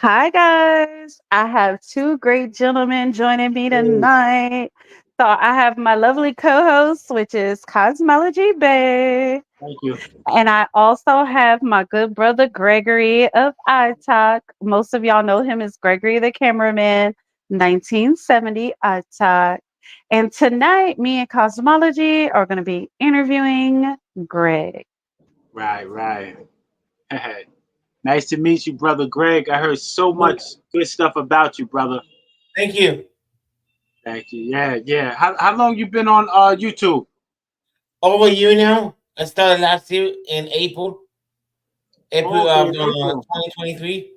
Hi, guys. I have two great gentlemen joining me Hey, tonight. So I have my lovely co-host, which is Cosmology Bey. thank you. And I also have my good brother Gregory of iTalk. Most of y'all know him as Gregory the cameraman, 1970 iTalk. And tonight, me and Cosmology are going to be interviewing Greg. Right, right. Nice to meet you, brother Greg. I heard so much good stuff about you, brother. Thank you. Thank you. Yeah, yeah. How long you been on YouTube? Over you now. I started last year in April Okay, of April. 2023.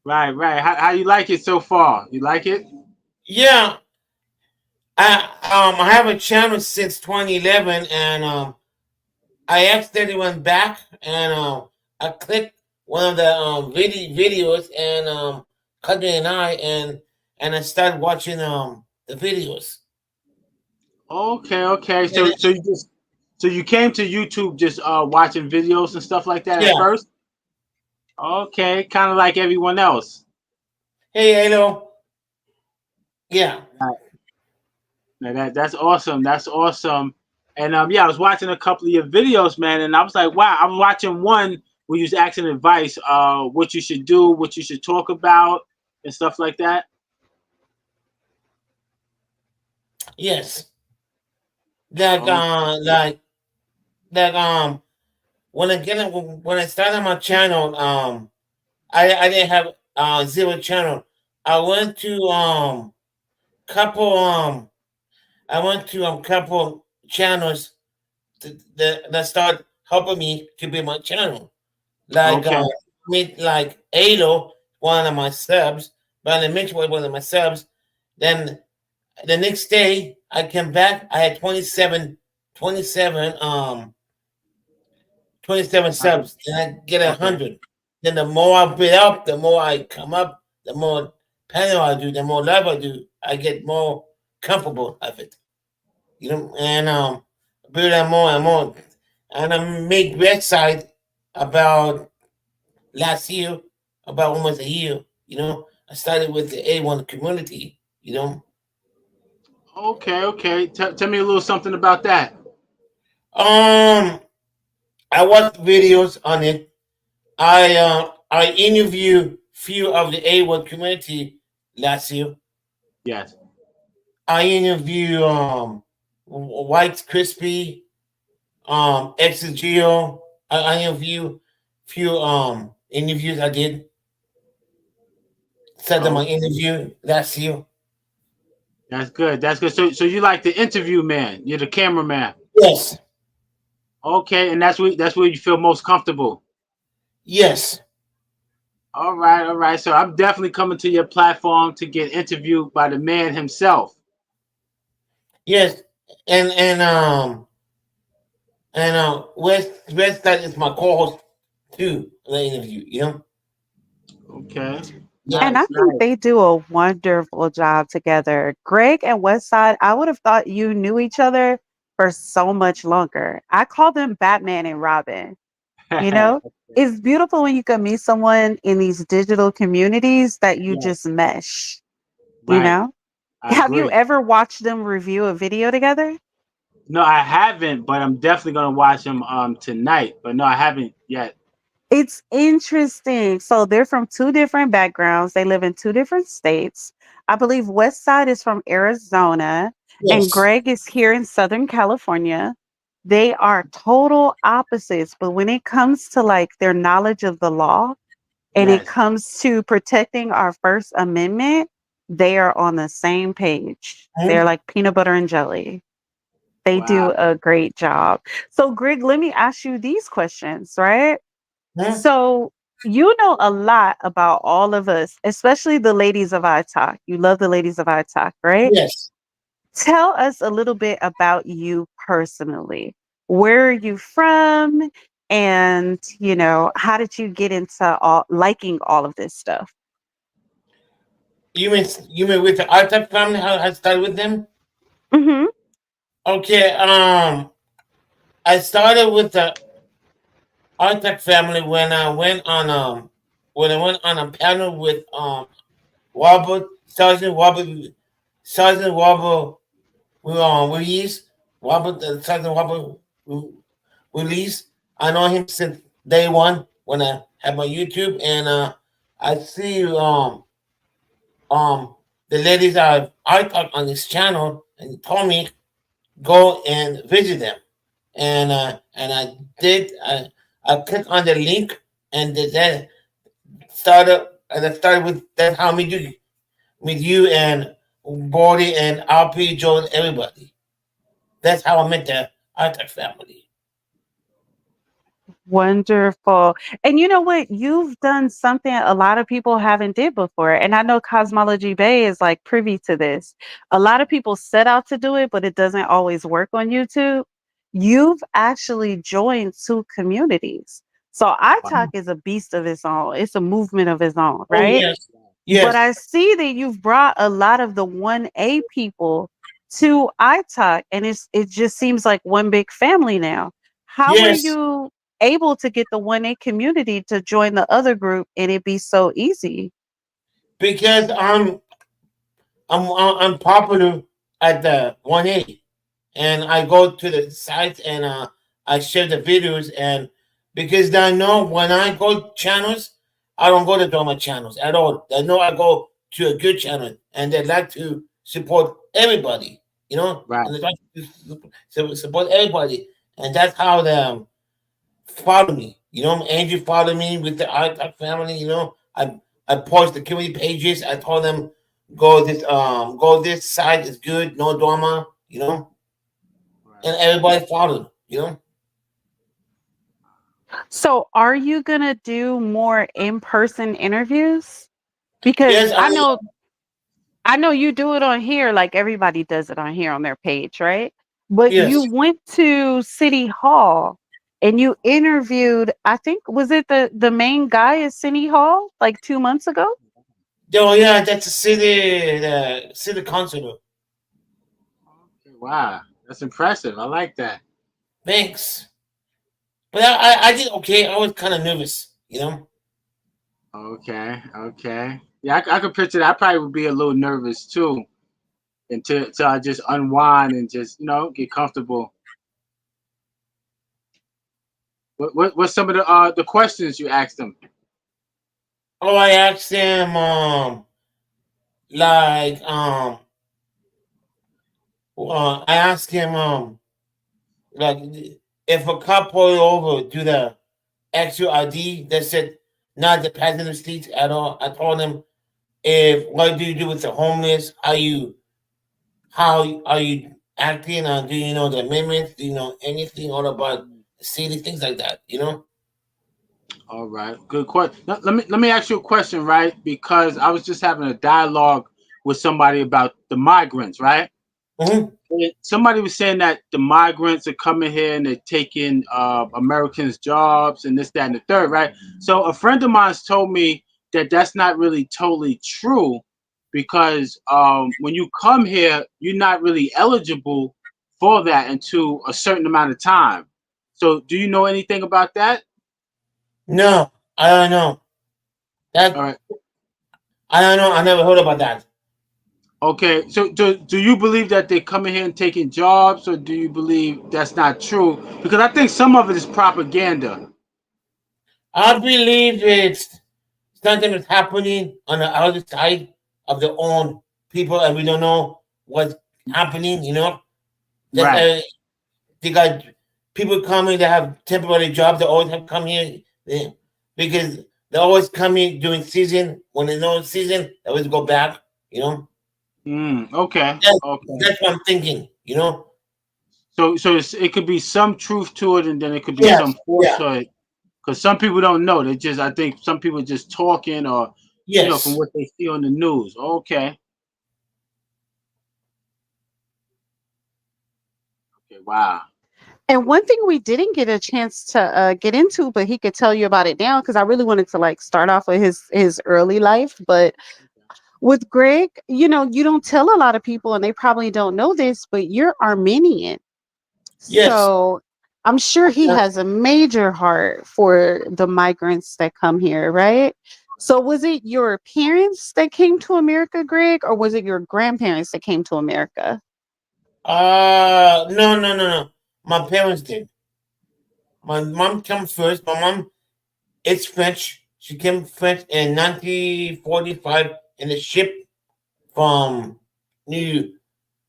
Right, right. How you like it so far? You like it? Yeah, I have a channel since 2011, and I accidentally went back and I clicked one of the videos and Country and I I started watching the videos. Okay, okay. And So you came to YouTube just watching videos and stuff like that at yeah, first? Okay, kind of like everyone else. hey, hello, yeah, Right. Now that's awesome. That's awesome. And yeah, I was watching a couple of your videos, man, and I was like, wow, I'm watching one where you was asking advice, what you should do, what you should talk about, and stuff like that. yes, like Oh, like when I started my channel, I didn't have zero channel. I went to couple I went to couple channels that start helping me to build my channel. Like okay, meet like Ado, one of my subs, but I mentioned one of my subs. Then the next day I came back. I had 27 27 subs, and I get okay, 100. Then the more I build up, the more I come up, the more panel I do, the more live I do, I get more comfortable of it. You know, and build up more and more. And I made website about last year, about almost a year. You know, I started with the A1 community. You know, okay, okay. Tell me a little something about that. um, I watched videos on it. I interviewed few of the A1 community last year. Yes. I interviewed White Crispy, Exegeo. I interviewed few interviews I did. Said them my Okay, interview last year. that's good. That's good. So you like the interview man? You're the cameraman. Yes, Okay, and that's where you feel most comfortable. yes, All right, all right. So I'm definitely coming to your platform to get interviewed by the man himself. yes, and and um West Side is my co-host too. In the interview, you know. Okay. And I Nice, think nice. they do a wonderful job together. Greg and Westside, I would have thought you knew each other for so much longer. I call them Batman and Robin. You know, it's beautiful when you can meet someone in these digital communities that you Yes, just mesh, you right. know? I Have you agree. ever watched them review a video together? No, I haven't, but I'm definitely gonna watch them tonight. But no, I haven't yet. It's interesting. So they're from two different backgrounds. They live in two different states. I believe West Side is from Arizona and Yes. Greg is here in Southern California. They are total opposites, but when it comes to like their knowledge of the law and it Yes. comes to protecting our First Amendment, they are on the same page. They're Mhm. like peanut butter and jelly. They do Wow. a great job. So, Greg, let me ask you these questions, right? Mhm. So you know a lot about all of us, especially the ladies of our talk. You love the ladies of our talk, right? Yes. Tell us a little bit about you personally. Where are you from? And, how did you get into all liking all of this stuff? You mean with the Artak family? How I started with them? Hmm. Okay. I started with the Artak family when I went on when I went on a panel with Robert Sergeant Robert Willis, Sergeant Robert Willis. I know him since day one when I had my YouTube, and I see um the ladies I talk on this channel, and he told me go and visit them, and I did. I clicked on the link, and that started, and I started with that's how meet you and Bordy and RP Joe and everybody. That's how I met the Arctic family. Wonderful. And you know what? You've done something a lot of people haven't did before. And I know Cosmology Bay is like privy to this. A lot of people set out to do it, but it doesn't always work on YouTube. You've actually joined two communities. So iTalk Wow. is a beast of its own. It's a movement of its own, Oh right? yes, But yes, I see that you've brought a lot of the 1A people to iTalk, and it just seems like one big family now. How are yes. you able to get the 1A community to join the other group and it be so easy? Because I'm popular at the 1A, and I go to the site and I share the videos, and because I know when I go channels, I don't go to drama channels at all. They know I go to a good channel, and they like to support everybody, Right. and they like to support everybody, and that's how they follow me. Andrew followed me with the iTalk family. I post the community pages. I told them go this side is good, no drama. Right. And everybody followed. So are you going to do more in-person interviews? Because Yes, I know you do it on here, like everybody does it on here on their page, right? But you yes, went to City Hall and you interviewed, I think, was it the main guy at City Hall like 2 months ago? oh yeah, that's the city councilor. Okay, wow. That's impressive. I like that. Thanks, but I did okay. I was kind of nervous. Okay. Okay. Yeah, I could picture that. I probably would be a little nervous too until I just unwind and just, get comfortable. What's some of the questions you asked them? Oh, I asked him like I asked him like if a cop pulled you over to the extra ID that said not the passenger seat at all. I told him if what do you do with the homeless? How are you acting? Do you know the amendments? Do you know anything all about the city? Things like that. All right, good question. Let me ask you a question, right? Because I was just having a dialogue with somebody about the migrants, right? Hmm. And somebody was saying that the migrants are coming here and they're taking Americans' jobs and this, that, and the third, right? So a friend of mine's told me that that's not really totally true because when you come here, you're not really eligible for that until a certain amount of time. So do you know anything about that? No, I don't know. All That right. I don't know. I never heard about that. Okay, so do you believe that they're coming here and taking jobs, or do you believe that's not true? Because I think some of it is propaganda. I believe it's something that's happening on the other side of their own people, and we don't know what's happening. That Right. they got people coming that have temporary jobs. They always have come here because they always come here during season. When they know season, they always go back. You know, Okay. that's, Okay. that's what I'm thinking. So it could be some truth to it, and then it could be some Yes, yeah, falsehood. Because some people don't know. I think some people just talking, or from yes, what they see on the news. Okay. Okay. Wow. And one thing we didn't get a chance to get into, but he could tell you about it now because I really wanted to like start off with his early life. But with Greg, you don't tell a lot of people, and they probably don't know this, but you're Armenian. yes. So I'm sure he has a major heart for the migrants that come here, right? So was it your parents that came to America, Greg, or was it your grandparents that came to America? No, no, no, no. My parents did. My mom came first. My mom is French. She came French in 1945 in a ship from New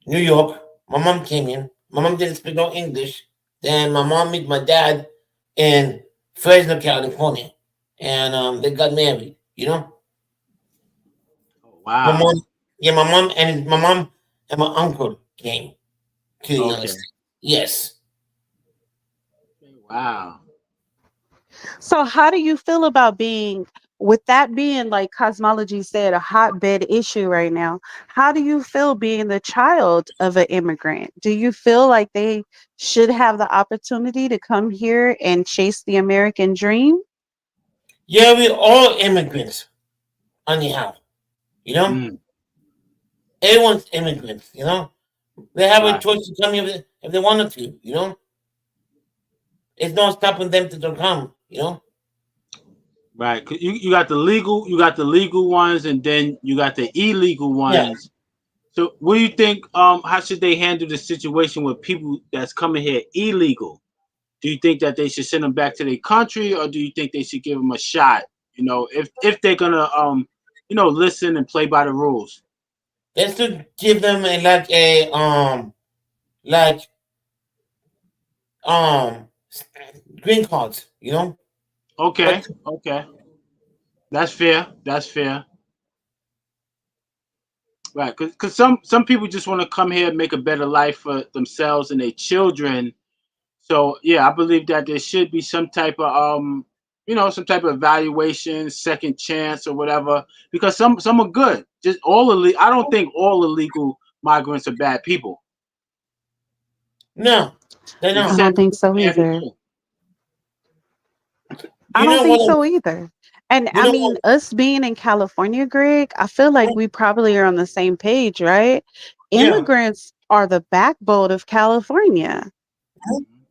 New York. My mom came in. My mom didn't speak no English. Then my mom met my dad in Fresno, California, and they got married. You know, Oh, my wow. mom, yeah, my mom and my uncle came to the United Okay. States. Yes. Wow. So how do you feel about being with that being like cosmology said a hotbed issue right now? How do you feel being the child of an immigrant? Do you feel like they should have the opportunity to come here and chase the American dream? Yeah, we all immigrants, anyhow. You know, Mm, everyone's immigrants. You know, they have a right. choice to come here if they wanted to. You know, it's not stopping them to come. You know. Right. 'Cause you got the legal ones, and then you got the illegal Yeah. ones. So, what do you think? How should they handle the situation with people that's coming here illegal? Do you think that they should send them back to their country, or do you think they should give them a shot? You know, if they're gonna listen and play by the rules. Just to give them like um green cards. You know, Okay. but Okay. That's fair. That's fair. Right. Because some people just want to come here and make a better life for themselves and their children. So yeah, I believe that there should be some type of some type of evaluation, second chance or whatever. Because some are good. Just all illegal. I don't think all illegal migrants are bad people. no, they're They I not. don't said think so they had to either. do. I You don't know think what? so either. And You I know mean, what? us being in California, Greg, I feel like we probably are on the same page, right? Yeah. Immigrants are the backbone of California.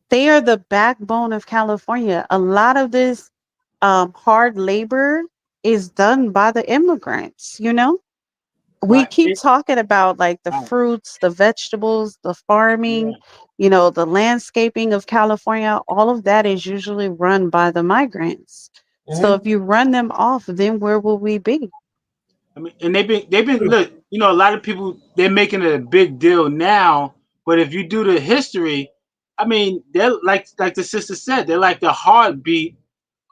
They are the backbone of California. A lot of this hard labor is done by the immigrants, you know? We Right. keep talking about like the Right. fruits, the vegetables, the farming, Yeah. the landscaping of California. All of that is usually run by the migrants. So Mm-hmm. if you run them off, then where will we be? I mean, and they've been look. A lot of people they're making it a big deal now. But if you do the history, I mean, they're like the sister said, they're like the heartbeat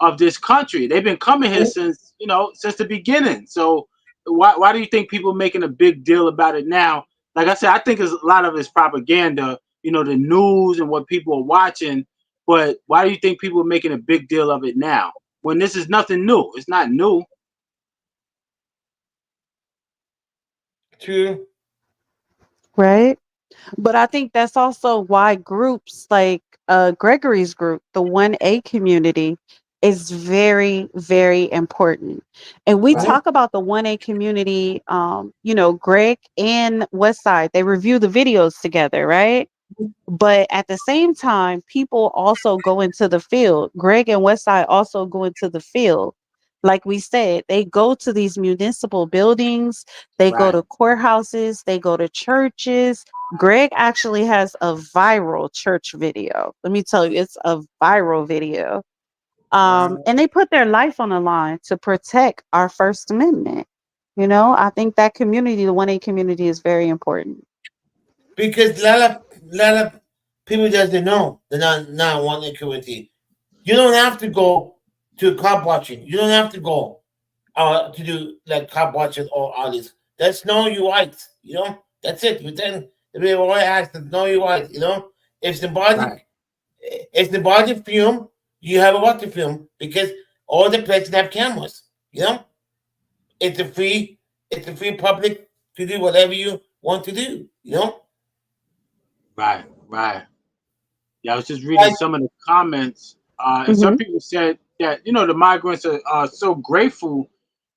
of this country. They've been coming here since the beginning. So why do you think people are making a big deal about it now? Like I said, I think it's a lot of it's propaganda. The news and what people are watching. But why do you think people are making a big deal of it now when this is nothing new? It's not new. True. Right? But I think that's also why groups like Gregory's group, the 1A community, is very, very important. And we Right. Mm-hmm. talk about the 1A community, Greg and Westside, they review the videos together, right? But at the same time, people also go into the field. Greg and Westside also go into the field. Like we said, they go to these municipal buildings, they go Right. to courthouses, they go to churches. Greg actually has a viral church video. Let me tell you, it's a viral video. Wow. And they put their life on the line to protect our First Amendment. I think that community, the 1A community, is very important. Because a lot of people doesn't know they're not one equity. You don't have to go to cop watching. You don't have to go to do like cop watching or all this. That's know your rights. You know, that's it. But then the people always ask to know your rights. You know, if the body Right. if the body film, you have a what to film because all the places have cameras. You know, it's a free public to do whatever you want to do. You know, Right. Right. Yeah, I was just reading like some of the comments, and some Mhm. people said that the migrants are so grateful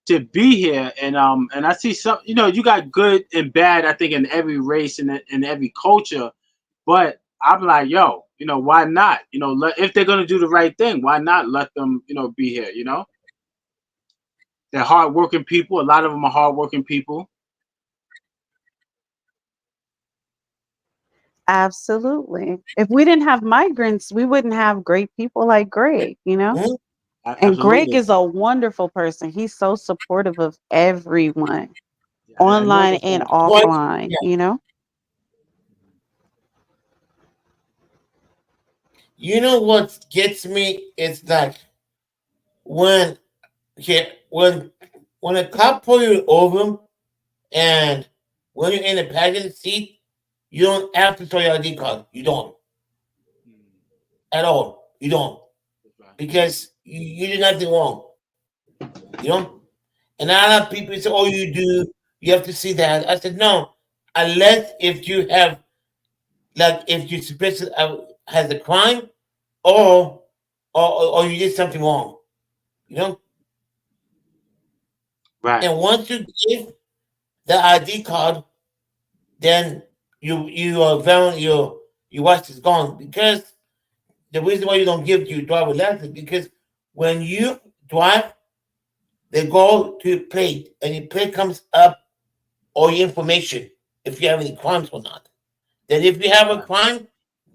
to be here, and I see some. You got good and bad. I think in every race and in every culture, but I'm like, yo, why not? If they're gonna do the right thing, why not let them, be here? They're hardworking people. A lot of them are hardworking people. Absolutely. If we didn't have migrants, we wouldn't have great people like Greg, you know? Mhm. And Greg Absolutely. is a wonderful person. He's so supportive of everyone, Yeah, I know online that. and What? offline, Yeah. you know? You know what gets me? It's like when yeah, when a cop pull you over and when you're in the passenger seat, you don't have to show your ID card. You don't Mm, at all. You don't that's right. because you did nothing wrong. You know. And a lot of people say, "Oh, you do. You have to see that." I said, "No, unless if you have like if you suspect has a crime or or you did something wrong." You know. Right. And once you give the ID card, then you are found your watch is gone because the reason why you don't give your driver license because when you drive, they go to plate and your plate comes up all your information if you have any crimes or not. Then if you have a Right. crime,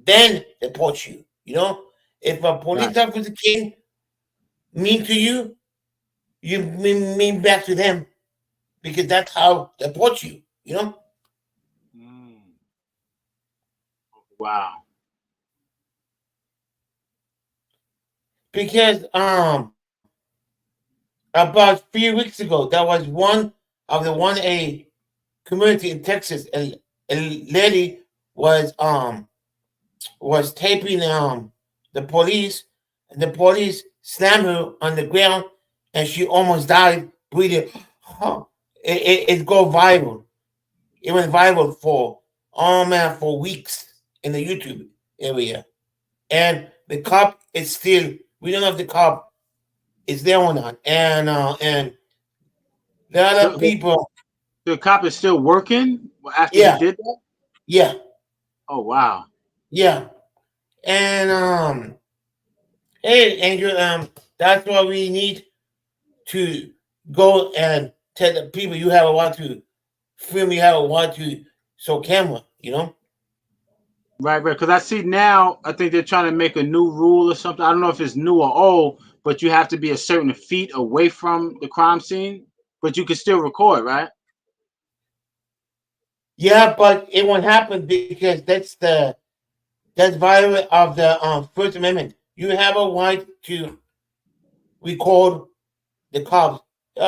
then they report you. You know, if a police Right. officer came mean to you, you mean back to them because that's how they report you. You know, Mm, wow. because about 3 weeks ago, that was one of the one a community in Texas, and a lady was was taping the police, and the police slammed her on the ground, and she almost died breathing. Huh. It go viral. It went viral for oh man for weeks in the YouTube area, and the cop is still we don't know if the cop is there or not, and the other So people, the cop is still working after he yeah, did that? yeah, Oh wow. yeah, and hey, Andrew, that's why we need to go and tell the people you have a want to film, you have a want to show camera, you know? Right, right. Because I see now, I think they're trying to make a new rule or something. I don't know if it's new or old, but you have to be a certain feet away from the crime scene, but you can still record, right? Yeah, but it won't happen because that's violation of the First Amendment. You have a right to record the cops.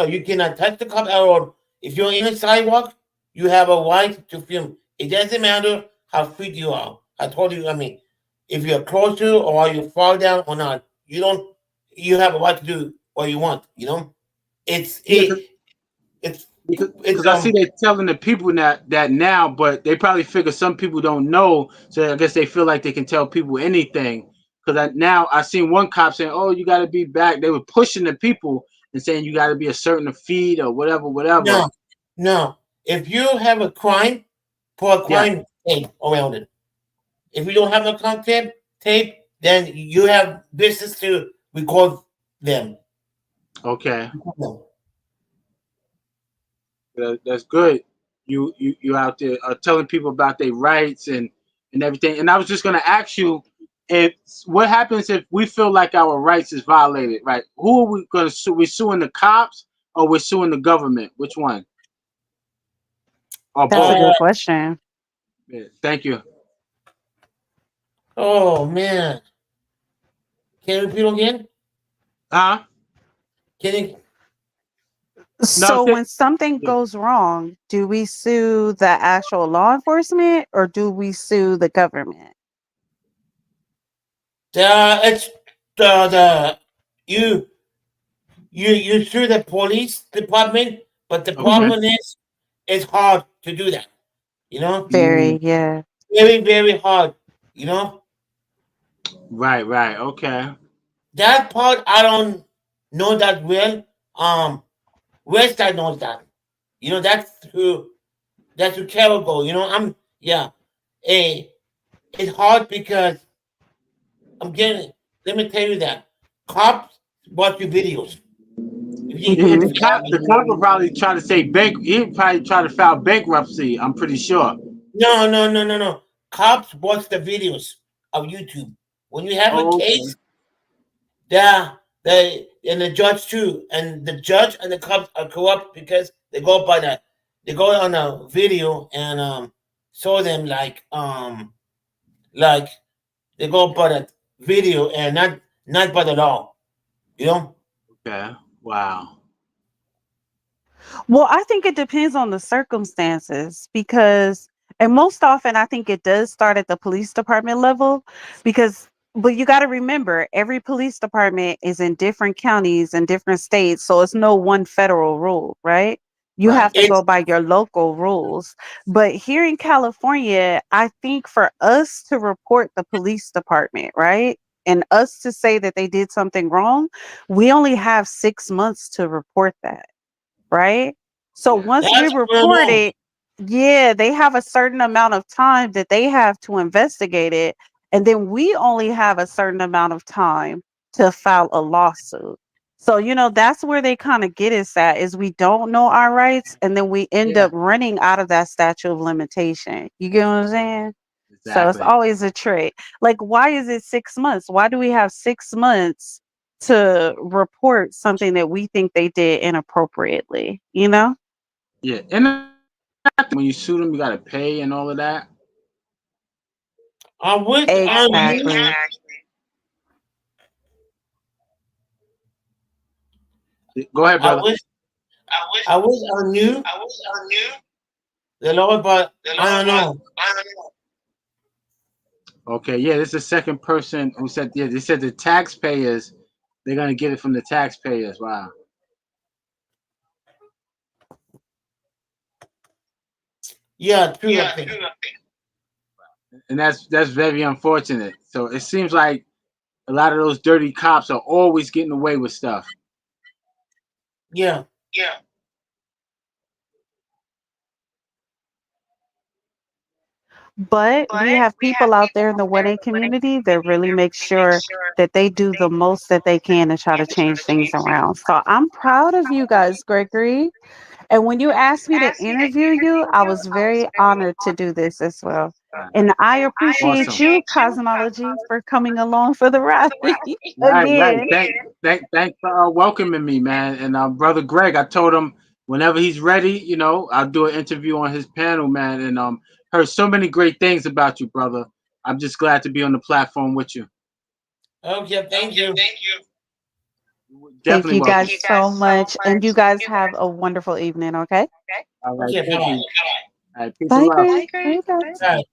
You cannot touch the cop at all. If you're in a sidewalk, you have a right to film. It doesn't matter how fit you are. I told you, I mean, if you're closer or you fall down or not, you don't. You have a right to do what you want. You know, it's Yeah, it, it's it's because I see they're telling the people that now, but they probably figure some people don't know, so I guess they feel like they can tell people anything. Because now I seen one cop saying, "Oh, you got to be back." They were pushing the people and saying you got to be a certain feet or whatever, whatever. no, no. If you have a crime, put a Yeah. crime tape around it. If you don't have a crime tape, then you have business to record them. Okay. Record them. That's good. You out there telling people about their rights and everything. And I was just gonna ask you, if what happens if we feel like our rights is violated, right? Who are we gonna sue? We suing the cops or we're suing the government? Which one? Or That's a both? Uh, good question. Yeah, thank you. oh man, can you repeat again? Huh? Can you? No, So when something yeah. goes wrong, do we sue the actual law enforcement or do we sue the government? It's the you you sue the police department, but the Okay. Hmm. problem is it's hard to do that. You know, Mm, Very, yeah. very hard. You know right, right. Okay. that part I don't know that well. West side knows that. You know that's who Carol go. You know yeah. Eh, it's hard because I'm getting. Let me tell you that cops watch your videos. he Yeah, did the cop will probably try to say bank. He'd probably try to file bankruptcy. I'm pretty sure. No. Cops watch the videos of YouTube. When you have a Oh, case, they and the judge too, and the judge and the cops are corrupt because they go on a video and show them like they go by the video and not by the law. You know? okay. Wow. Well, I think it depends on the circumstances because, and most often, I think it does start at the police department level because, but you got to remember, every police department is in different counties and different states. So it's no one federal rule, right? You Right. have to It's go by your local rules. But here in California, I think for us to report the police department, right? And us to say that they did something wrong, we only have 6 months to report that, right? So Yeah. once we that's report criminal. it, yeah, they have a certain amount of time that they have to investigate it. And then we only have a certain amount of time to file a lawsuit. So, that's where they kind of get us at is we don't know our rights and then we end Yeah. up running out of that statute of limitation. You get what I'm saying? So it's Exactly. always a trick. Like, why is it 6 months? Why do we have 6 months to report something that we think they did inappropriately? Yeah. And when you sue them, you got to pay and all of that. I wish I knew. Exactly. Go ahead, I brother. wish I wish I knew the law, but I don't know. Okay. Yeah. This is the second person who said. Yeah. They said the taxpayers. They're gonna get it from the taxpayers. Wow. Yeah, true. I think. And that's very unfortunate. So it seems like a lot of those dirty cops are always getting away with stuff. Yeah. But we have people out there in the wedding community that really make sure that they do the most that they can to try to change things around. So I'm proud of you guys, Gregory. And when you asked me to interview you, I was very honored to do this as well. Uh, And I awesome. appreciate you, Cosmology, for coming along for the ride Right. again. Thanks for welcoming me, man. And brother Greg, I told him whenever he's ready, I'll do an interview on his panel, man. And heard so many great things about you, brother. I'm just glad to be on the platform with you. Okay. Thank you. Thank Definitely you welcome. guys so much. And you guys have a wonderful evening, okay? All right, Okay. thank Bye. you. All right, peace and Bye, love. Greg. Bye, guys. Bye.